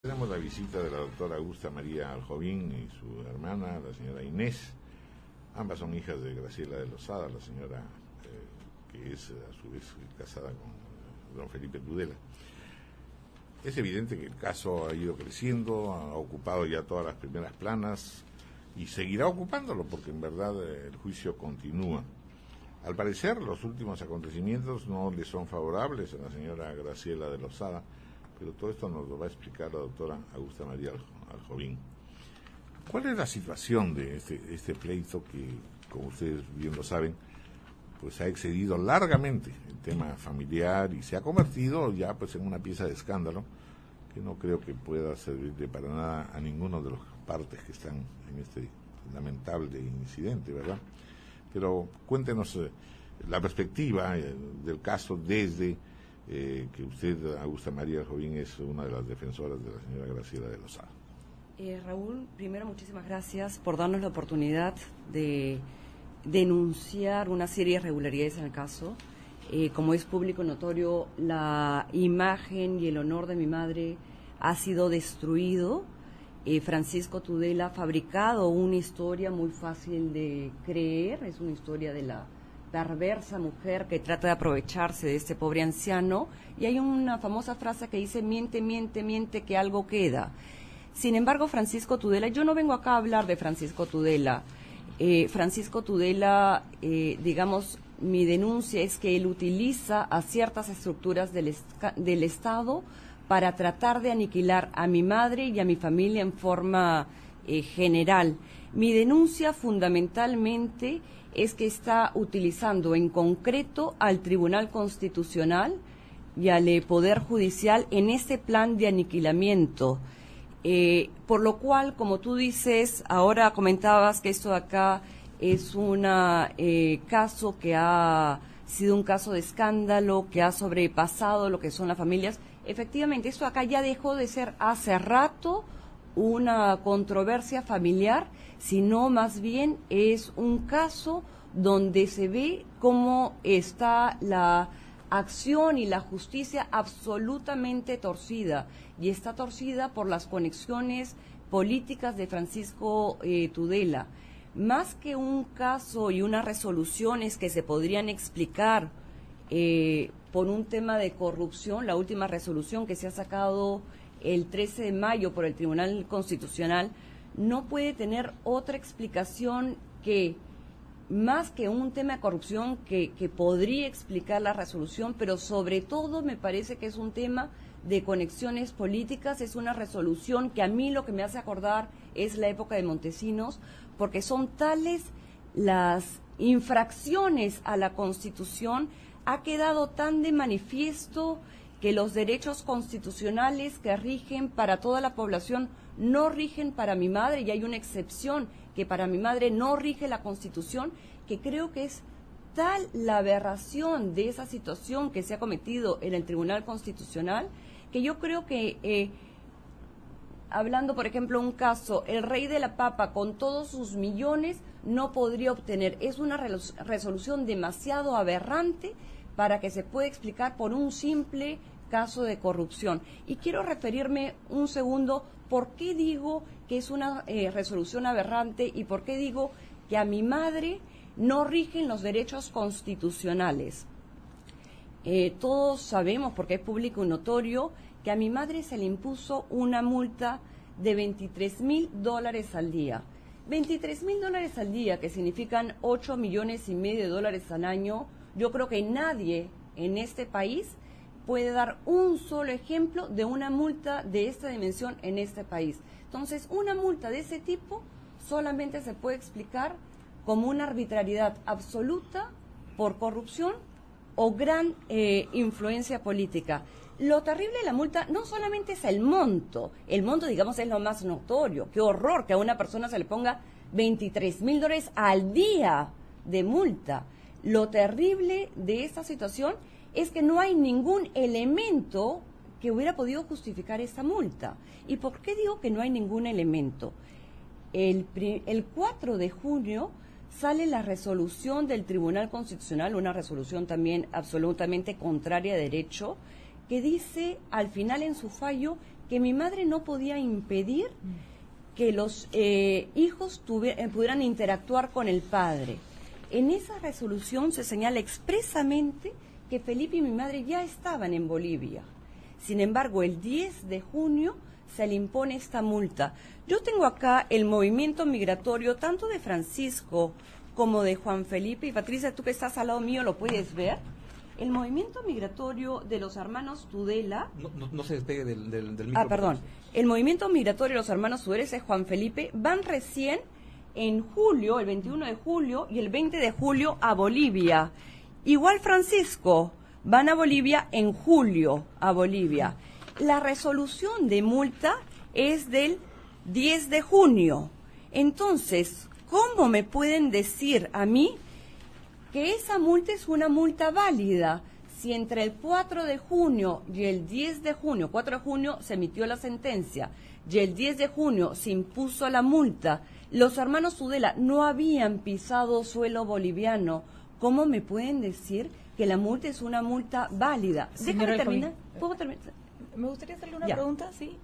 Tenemos la visita de la doctora Augusta María Aljovín y su hermana, la señora Inés. Ambas son hijas de Graciela de Lozada, la señora que es a su vez casada con don Felipe Tudela. Es evidente que el caso ha ido creciendo, ha ocupado ya todas las primeras planas y seguirá ocupándolo porque en verdad el juicio continúa. Al parecer, los últimos acontecimientos no le son favorables a la señora Graciela de Lozada, pero todo esto nos lo va a explicar la doctora Augusta María Aljovín. ¿Cuál es la situación de este pleito que, como ustedes bien lo saben, pues ha excedido largamente el tema familiar y se ha convertido ya pues en una pieza de escándalo que no creo que pueda servirle para nada a ninguno de las partes que están en este lamentable incidente, ¿verdad? Pero cuéntenos la perspectiva del caso desde que usted, Augusta María Aljovín, es una de las defensoras de la señora Graciela de Lozada. Raúl, primero muchísimas gracias por darnos la oportunidad de denunciar una serie de irregularidades en el caso. Como es público notorio, la imagen y el honor de mi madre ha sido destruido. Francisco Tudela ha fabricado una historia muy fácil de creer, es una historia de la perversa mujer que trata de aprovecharse de este pobre anciano, y hay una famosa frase que dice: miente, miente, miente, que algo queda. Sin embargo, Francisco Tudela, yo no vengo acá a hablar de Francisco Tudela. Francisco Tudela, digamos, mi denuncia es que él utiliza a ciertas estructuras del Estado para tratar de aniquilar a mi madre y a mi familia en forma general. Mi denuncia fundamentalmente es que está utilizando en concreto al Tribunal Constitucional y al Poder Judicial en este plan de aniquilamiento. Por lo cual, como tú dices, ahora comentabas que esto de acá es un caso que ha sido un caso de escándalo, que ha sobrepasado lo que son las familias. Efectivamente, esto acá ya dejó de ser hace rato una controversia familiar, sino más bien es un caso donde se ve cómo está la acción y la justicia absolutamente torcida, y está torcida por las conexiones políticas de Francisco Tudela. Más que un caso y unas resoluciones que se podrían explicar por un tema de corrupción, la última resolución que se ha sacado el 13 de mayo por el Tribunal Constitucional, no puede tener otra explicación que, más que un tema de corrupción que podría explicar la resolución, pero sobre todo me parece que es un tema de conexiones políticas. Es una resolución que a mí lo que me hace acordar es la época de Montesinos, porque son tales las infracciones a la Constitución, ha quedado tan de manifiesto que los derechos constitucionales que rigen para toda la población no rigen para mi madre, y hay una excepción que para mi madre no rige la Constitución, que creo que es tal la aberración de esa situación que se ha cometido en el Tribunal Constitucional, que yo creo que, hablando por ejemplo un caso, el rey de la papa con todos sus millones no podría obtener. Es una resolución demasiado aberrante para que se pueda explicar por un simple caso de corrupción. Y quiero referirme un segundo por qué digo que es una resolución aberrante y por qué digo que a mi madre no rigen los derechos constitucionales. Todos sabemos, porque es público y notorio, que a mi madre se le impuso una multa de $23,000 al día. $23,000 al día, que significan $8,5 millones al año. Yo creo que nadie en este país puede dar un solo ejemplo de una multa de esta dimensión en este país. Entonces, una multa de ese tipo solamente se puede explicar como una arbitrariedad absoluta por corrupción o gran influencia política. Lo terrible de la multa no solamente es el monto digamos es lo más notorio. Qué horror que a una persona se le ponga $23,000 al día de multa. Lo terrible de esta situación es que no hay ningún elemento que hubiera podido justificar esta multa. ¿Y por qué digo que no hay ningún elemento? El 4 de junio sale la resolución del Tribunal Constitucional, una resolución también absolutamente contraria a derecho, que dice al final en su fallo que mi madre no podía impedir que los hijos pudieran interactuar con el padre. En esa resolución se señala expresamente que Felipe y mi madre ya estaban en Bolivia. Sin embargo, el 10 de junio se le impone esta multa. Yo tengo acá el movimiento migratorio tanto de Francisco como de Juan Felipe, y Patricia, tú que estás al lado mío lo puedes ver. El movimiento migratorio de los hermanos Tudela... No se despegue del micro. Perdón. El movimiento migratorio de los hermanos Tudela de Juan Felipe van recién en julio, el 21 de julio y el 20 de julio a Bolivia. Igual Francisco, van a Bolivia en julio a Bolivia. La resolución de multa es del 10 de junio. Entonces, ¿cómo me pueden decir a mí que esa multa es una multa válida? Si entre el 4 de junio y el 10 de junio, 4 de junio se emitió la sentencia y el 10 de junio se impuso la multa, los hermanos Tudela no habían pisado suelo boliviano, ¿cómo me pueden decir que la multa es una multa válida? Déjame terminar. ¿Puedo terminar? Me gustaría hacerle una Ya. pregunta, ¿sí?